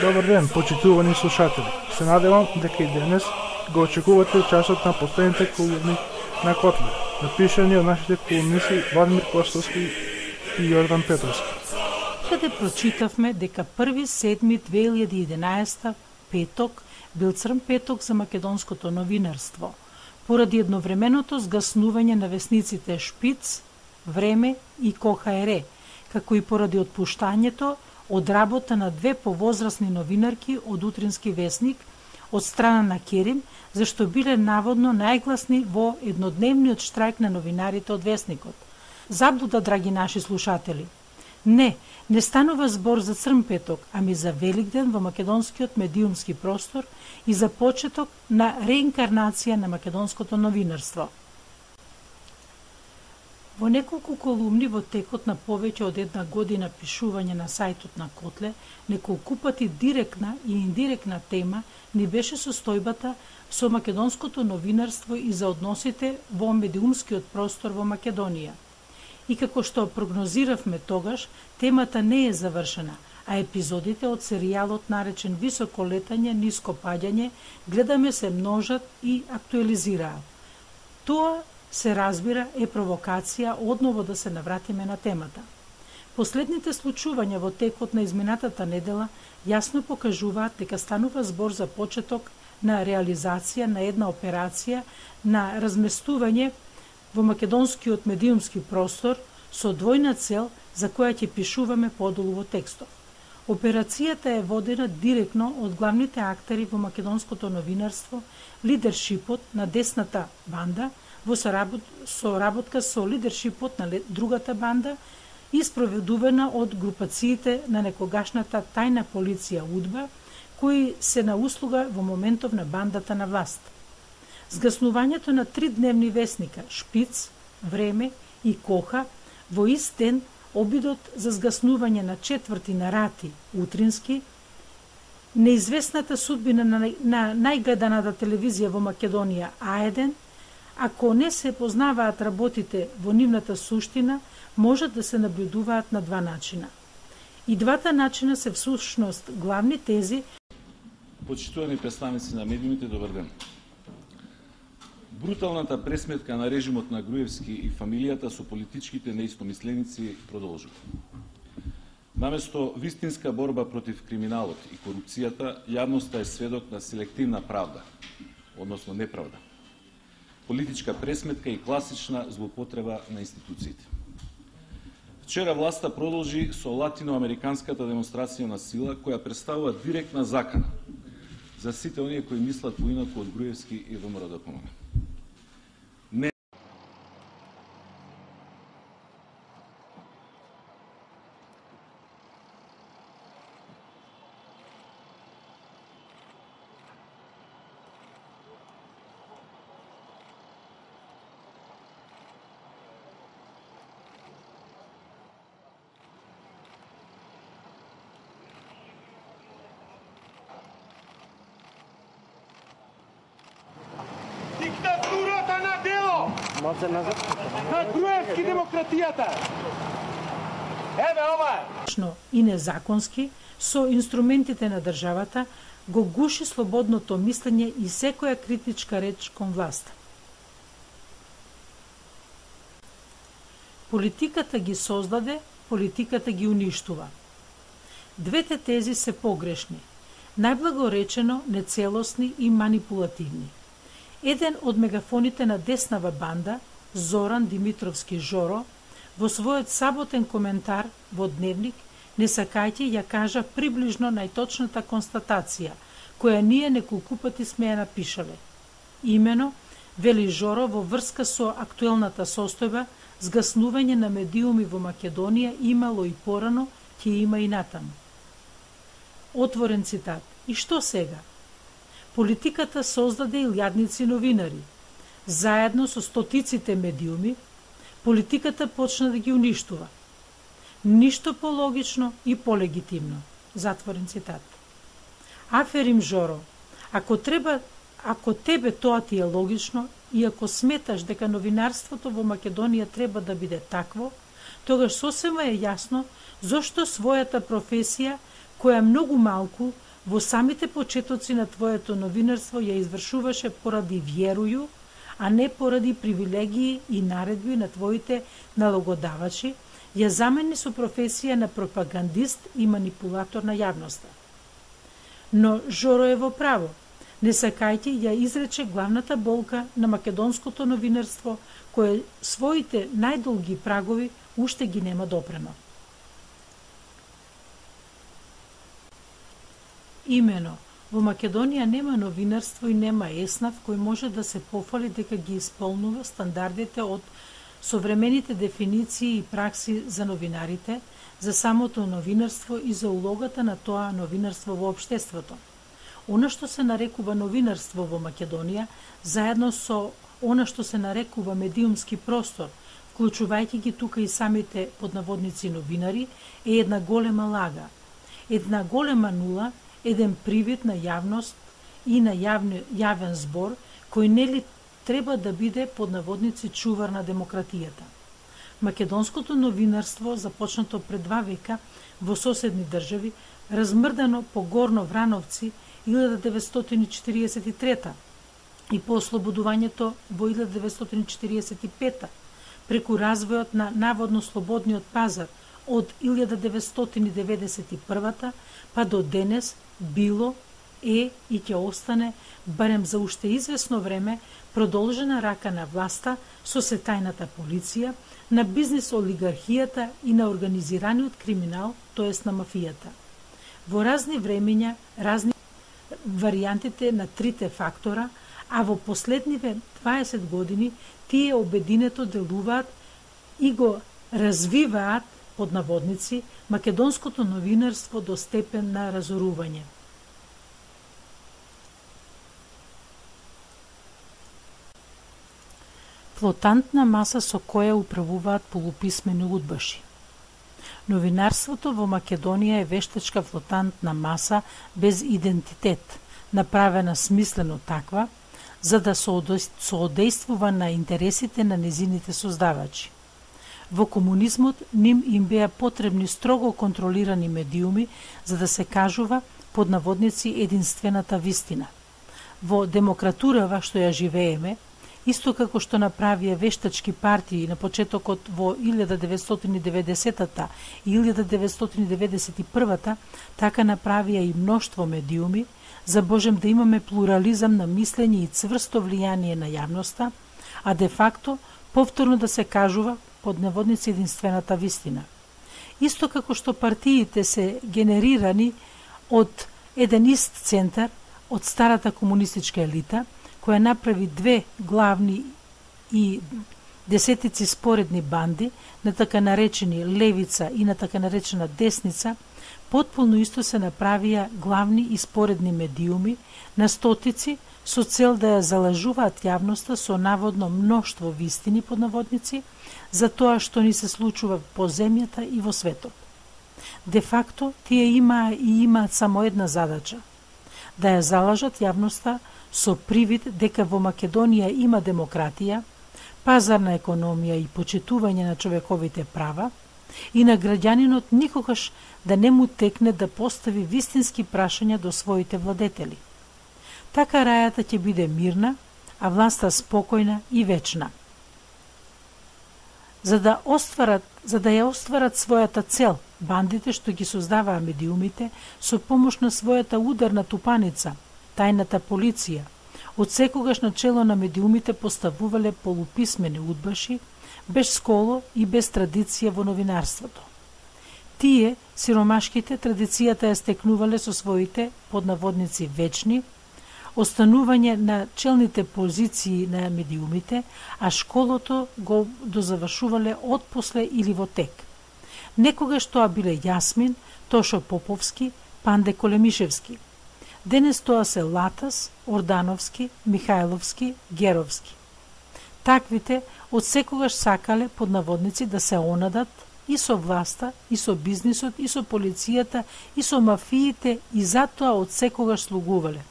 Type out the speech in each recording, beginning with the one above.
Добар ден, почитувани слушатели. Се надевам дека и денес го очекувате часот на последните колумни на Котле, напишани од нашите колумници Владимир Костовски и Јордан Петровски. Каде прочитавме дека 1.7.2011 петок бил црн петок за македонското новинарство, поради едновременото згаснување на весниците Шпиц, Време и КХР, како и поради отпуштањето од работа на две повозрасни новинарки од утрински весник од страна на Керим, зашто биле наводно најгласни во еднодневниот штрајк на новинарите од весникот. Заблуда, драги наши слушатели. Не станува збор за црн петок, ами за Великден во македонскиот медиумски простор и за почеток на реинкарнација на македонското новинарство. Во неколку колумни во текот на повеќе од една година пишување на сајтот на Котле, неколку пати директна и индиректна тема ни беше состојбата со македонското новинарство и за односите во медиумскиот простор во Македонија. И како што прогнозиравме тогаш, темата не е завршена, а епизодите од серијалот наречен Високо летање, ниско паѓање, гледаме се множат и актуализираат. Тоа се разбира е провокација одново да се навратиме на темата. Последните случувања во текот на изминатата недела јасно покажуваат дека станува збор за почеток на реализација на една операција на разместување во македонскиот медиумски простор со двојна цел за која ќе пишуваме подолу во текстов. Операцијата е водена директно од главните актери во македонското новинарство, лидершипот на десната банда, во соработка со лидершипот на другата банда и спроведувана од групациите на некогашната тајна полиција УДБА, кои се на услуга во моментов на бандата на власт. Згаснувањето на 3 дневни весника Шпиц, Време и Коха во ист ден, обидот за згаснување на 4 нарати утрински, неизвестната судбина на најгледаната телевизија во Македонија А1, ако не се познаваат работите во нивната суштина, можат да се наблюдуваат на два начина. И двата начина се всушност главни тези. Почитувани представници на медиумите, добар ден. Бруталната пресметка на режимот на Груевски и фамилијата со политичките неистомисленици продолжува. Наместо вистинска борба против криминалот и корупцијата, јавноста е сведок на селективна правда, односно неправда, политичка пресметка и класична злоупотреба на институциите. Вчера власта продолжи со латиноамериканската демонстрација на сила, која представува директна закана за сите оние кои мислат поинаку од Груевски и ВМРО ДПМН. Диктатурата на дело! На Груевски демократијата! Еве ова е! И незаконски, со инструментите на државата, го гуши слободното мислење и секоја критичка реч кон власта. Политиката ги создаде, политиката ги уништува. Двете тези се погрешни, најблагоречено нецелосни и манипулативни. Еден од мегафоните на деснава банда, Зоран Димитровски Жоро, во својот саботен коментар во Дневник, не сакајќи ја кажа приближно најточната констатација, која ние неколку пати сме ја напишале. Имено, вели Жоро во врска со актуелната состојба, згаснување на медиуми во Македонија имало и порано, ќе има и натаму. Отворен цитат. И што сега? Политиката создаде илјадници новинари. Заедно со стотиците медиуми, политиката почна да ги уништува. Ништо пологично и полегитимно. Затворен цитат. Аферим Жоро, ако тебе тоа ти е логично и ако сметаш дека новинарството во Македонија треба да биде такво, тогаш сосема е јасно зошто својата професија која многу малку во самите почетоци на твоето новинарство ја извршуваше поради вјерую, а не поради привилегии и наредби на твоите налогодавачи, ја замени со професија на пропагандист и манипулатор на јавноста. Но Жоро е во право. Не сакајќи ја изрече главната болка на македонското новинарство, кое своите најдолги прагови уште ги нема допрено. Имено, во Македонија нема новинарство и нема еснав кој може да се пофали дека ги исполнува стандардите од современите дефиниции и пракси за новинарите, за самото новинарство и за улогата на тоа новинарство во општеството. Она што се нарекува новинарство во Македонија, заедно со она што се нарекува медиумски простор, вклучувајќи ги тука и самите поднаводници новинари, е една голема лага. Една голема нула, еден привид на јавност и на јавен збор, кој нели треба да биде поднаводници чувар на демократијата. Македонското новинарство, започнато пред 2 века во соседни држави, размрдано по Горно Врановци 1943 и по ослободувањето во 1945 преку развојот на наводно слободниот пазар од 1991 па до денес било, е и ќе остане, барем за уште известно време, продолжена рака на власта со сетајната полиција, на бизнес олигархијата и на организираниот криминал, тоест на мафијата. Во разни времења, разни варијантите на трите фактора, а во последниве 20 години тие обединето делуваат и го развиваат под наводници македонското новинарство до степен на разорување. Флотантна маса со која управуваат полуписмени удбаши. Новинарството во Македонија е вештачка флотантна маса без идентитет, направена смислено таква, за да соодействува на интересите на незините создавачи. Во комунизмот ним им беа потребни строго контролирани медиуми за да се кажува под наводници единствената вистина. Во демократурава што ја живееме, исто како што направија вештачки партии на почетокот во 1990-та и 1991-та, така направија и мноштво медиуми, за Божем да имаме плурализам на мислење и цврсто влијание на јавноста, а де факто повторно да се кажува под наводници единствената вистина. Исто како што партиите се генерирани од еден ист центар, од старата комунистичка елита, која направи 2 главни и десетици споредни банди, на така наречени левица и на така наречена десница, потполно исто се направија главни и споредни медиуми на стотици со цел да ја залажуваат јавноста со наводно мноштво вистини под наводници за тоа што ни се случува по земјата и во светот. Де факто, тие имаат само една задача – да ја залажат јавноста со привид дека во Македонија има демократија, пазарна економија и почитување на човековите права и на граѓанинот никогаш да не му текне да постави вистински прашања до своите владетели. Така рајата ќе биде мирна, а власта спокојна и вечна. За да ја остварат својата цел, бандите што ги создаваа медиумите со помош на својата ударна тупаница, тајната полиција, од секогаш начело на медиумите поставувале полуписмени удбаши, без школо и без традиција во новинарството. Тие, сиромашките, традицијата ја стекнувале со своите поднаводници вечни, останување на челните позиции на медиумите, а школото го дозавршувале отпосле или во тек. Некогаш тоа биле Јасмин, Тошо Поповски, Панде Колемишевски. Денес тоа се Латас, Ордановски, Михајловски, Геровски. Таквите од секогаш сакале под наводници да се онадат и со власта, и со бизнисот, и со полицијата, и со мафиите, и затоа од секогаш слугувале.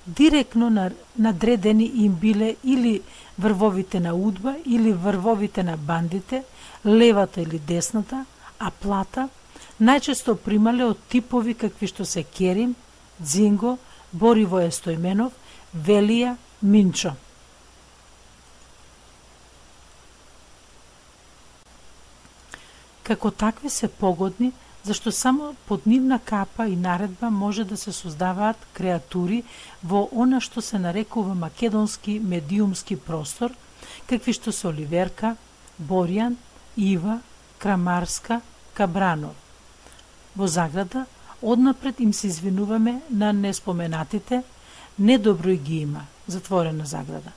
Директно надредени им биле или врвовите на удба, или врвовите на бандите, левата или десната, а плата најчесто примале од типови какви што се Керим, Дзинго, Боривоје Стојменов, Велија, Минчо. Како такви се погодни, зашто само под нивна капа и наредба може да се создаваат креатури во она што се нарекува македонски медиумски простор, какви што се Оливерка, Боријан, Ива, Крамарска, Кабранов. Во заграда, однапред им се извинуваме на неспоменатите, недоброј ги има, затворена заграда.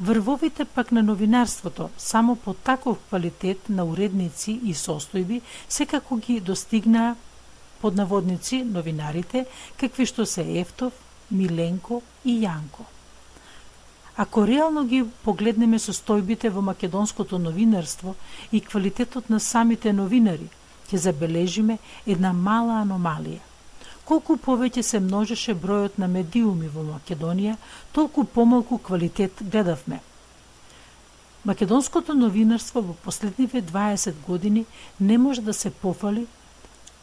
Врвовите пак на новинарството, само по таков квалитет на уредници и состојби, секако ги достигнаа под наводници новинарите, какви што се Ефтов, Миленко и Јанко. Ако реално ги погледнеме состојбите во македонското новинарство и квалитетот на самите новинари, ќе забележиме една мала аномалија. Колку повеќе се множеше бројот на медиуми во Македонија, толку помалку квалитет гледавме. Македонското новинарство во последниве 20 години не може да се пофали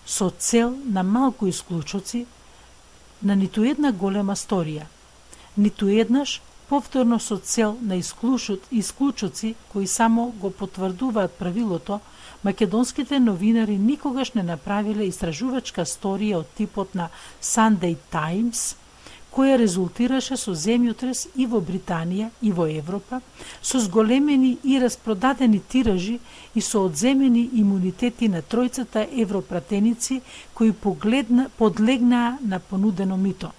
со цел на малку исклучоци на ниту една голема сторија, ниту еднаш повторно со цел на исклучоци кои само го потврдуваат правилото. Македонските новинари никогаш не направиле истражувачка сторија од типот на Sunday Times, која резултираше со земјотрес и во Британија и во Европа, со зголемени и распродадени тиражи и со одземени имунитети на тројцата европратеници кои подлегнаа на понудено мито.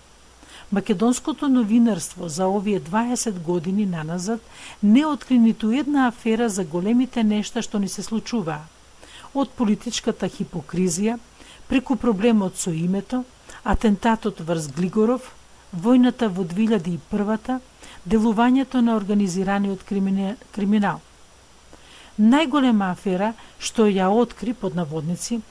Македонското новинарство за овие 20 години наназад не откри ниту една афера за големите нешта што ни се случуваа. Од политичката хипокризија, преку проблемот со името, атентатот врз Глигоров, војната во 2001-та, делувањето на организираниот криминал. Најголема афера што ја откри под наводници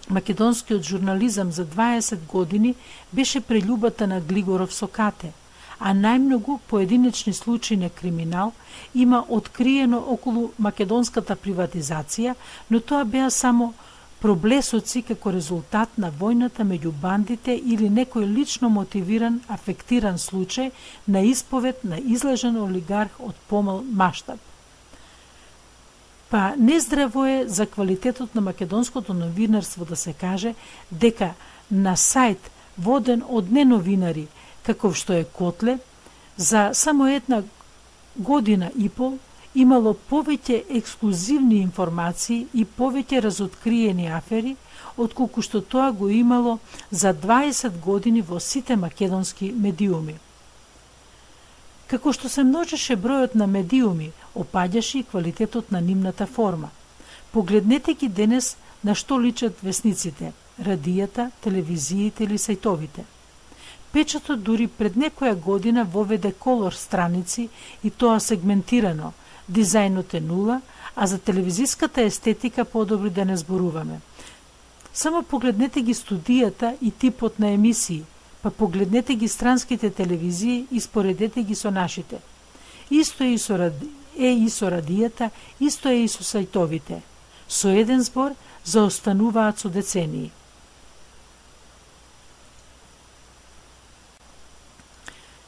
македонскиот журнализам за 20 години беше прељубата на Глигоров со Кате, а најмногу поединечни случаи на криминал има откриено околу македонската приватизација, но тоа беа само проблесоци како резултат на војната меѓу бандите или некој лично мотивиран, афектиран случај на исповед на излажен олигарх од помал маштаб. Па нездраво е за квалитетот на македонското новинарство да се каже дека на сајт воден од неновинари, каков што е Котле, за само една година и пол имало повеќе ексклузивни информации и повеќе разоткриени афери, отколку што тоа го имало за 20 години во сите македонски медиуми. Како што се множеше бројот на медиуми, опаѓаше и квалитетот на нивната форма. Погледнете ги денес на што личат весниците, радијата, телевизиите или сајтовите. Печатот дури пред некоја година воведе колор страници и тоа сегментирано, дизајнот е нула, а за телевизиската естетика подобри да не зборуваме. Само погледнете ги студијата и типот на емисии, па погледнете ги странските телевизии и споредете ги со нашите. Исто е и со радијата, исто е и со сајтовите. Со еден збор заостануваат со децении.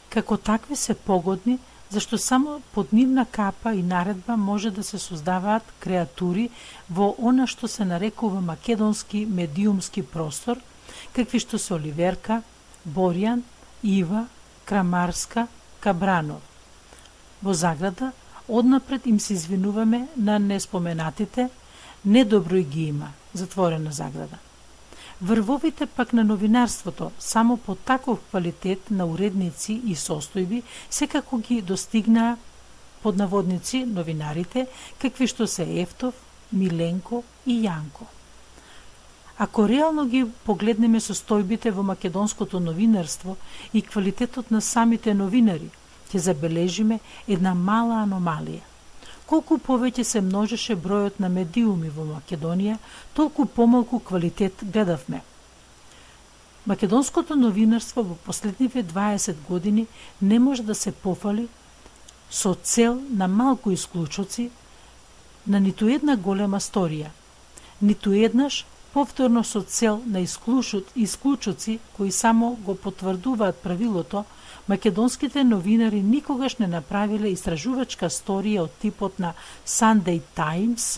Како такви се погодни, зашто само под нивна капа и наредба може да се создаваат креатури во она што се нарекува македонски медиумски простор, какви што се Оливерка, Боријан, Ива, Крамарска, Кабранов. Во заграда, однапред им се извинуваме на неспоменатите, недоброј ги има, затворена заграда. Врвовите пак на новинарството, само по таков квалитет на уредници и состојби, секако ги достигнаа под наводници новинарите, какви што се Ефтов, Миленко и Јанко. Ако реално ги погледнеме состојбите во македонското новинарство и квалитетот на самите новинари, ќе забележиме една мала аномалија. Колку повеќе се множеше бројот на медиуми во Македонија, толку помалку квалитет гледавме. Македонското новинарство во последниве 20 години не може да се пофали со цел на малку исклучоци на ниту една голема сторија, ниту еднаш повторно со цел на исклучоци кои само го потврдуваат правилото, македонските новинари никогаш не направиле истражувачка сторија од типот на Sunday Times,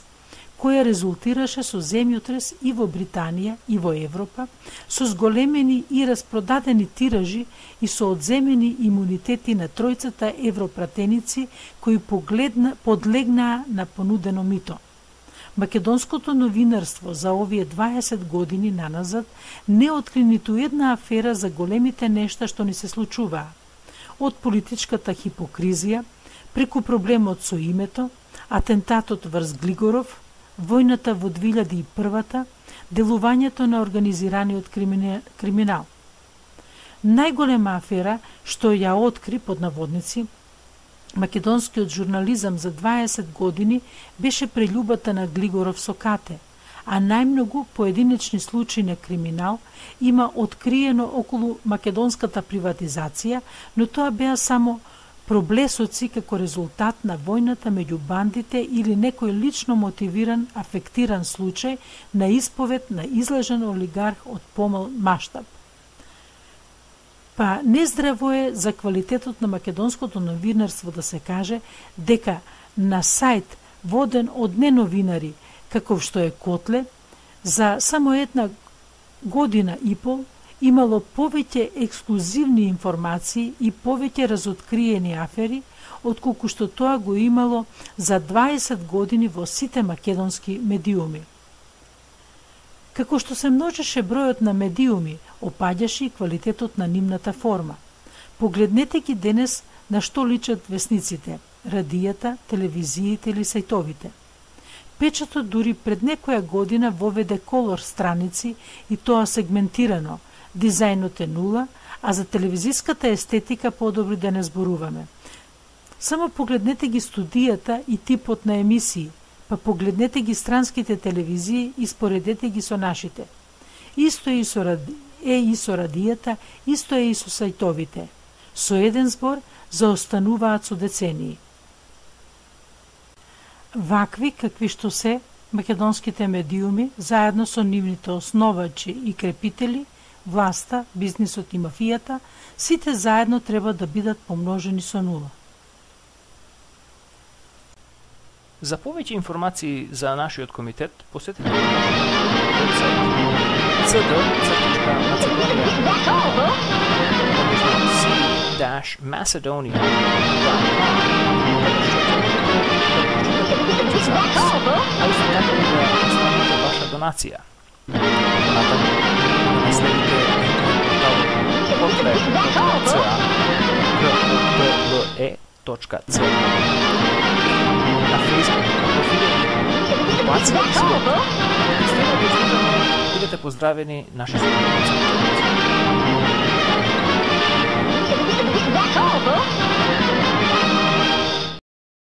која резултираше со земјотрес и во Британија и во Европа, со зголемени и распродадени тиражи и со одземени имунитети на тројцата европратеници кои подлегнаа на понудено мито. Македонското новинарство за овие 20 години наназад не откри ниту една афера за големите нешта што ни се случуваа. Од политичката хипокризија, преку проблемот со името, атентатот врз Глигоров, војната во 2001-та, делувањето на организираниот криминал. Најголема афера што ја откри под наводници македонскиот журнализам за 20 години беше прељубата на Глигоров со Кате, а најмногу поединечни случаи на криминал има откриено околу македонската приватизација, но тоа беа само проблесоци како резултат на војната меѓу бандите или некој лично мотивиран, афектиран случај на исповед на излажен олигарх од помал маштаб. Па нездраво е за квалитетот на македонското новинарство да се каже дека на сајт воден од неновинари, каков што е Котле, за само една година и пол имало повеќе ексклузивни информации и повеќе разоткриени афери, отколку што тоа го имало за 20 години во сите македонски медиуми. Како што се множеше бројот на медиуми, опаѓаше и квалитетот на нивната форма. Погледнете ги денес на што личат весниците, радијата, телевизиите или сајтовите. Печатот дури пред некоја година воведе колор страници и тоа сегментирано, дизајнот е нула, а за телевизиската естетика подобри да не зборуваме. Само погледнете ги студијата и типот на емисии, па погледнете ги странските телевизии и споредете ги со нашите. Исто е и со радијата, исто е и со сајтовите. Со еден збор заостануваат со децении. Вакви какви што се македонските медиуми, заедно со нивните основачи и крепители, власта, бизнисот и мафијата, сите заедно треба да бидат помножени со нула. За повеќе информации за нашиот комитет, посетете вебсайт ваша донација. Наследите kotle.ca на Facebook профилот Баци. Бидете поздравени наши слушатели.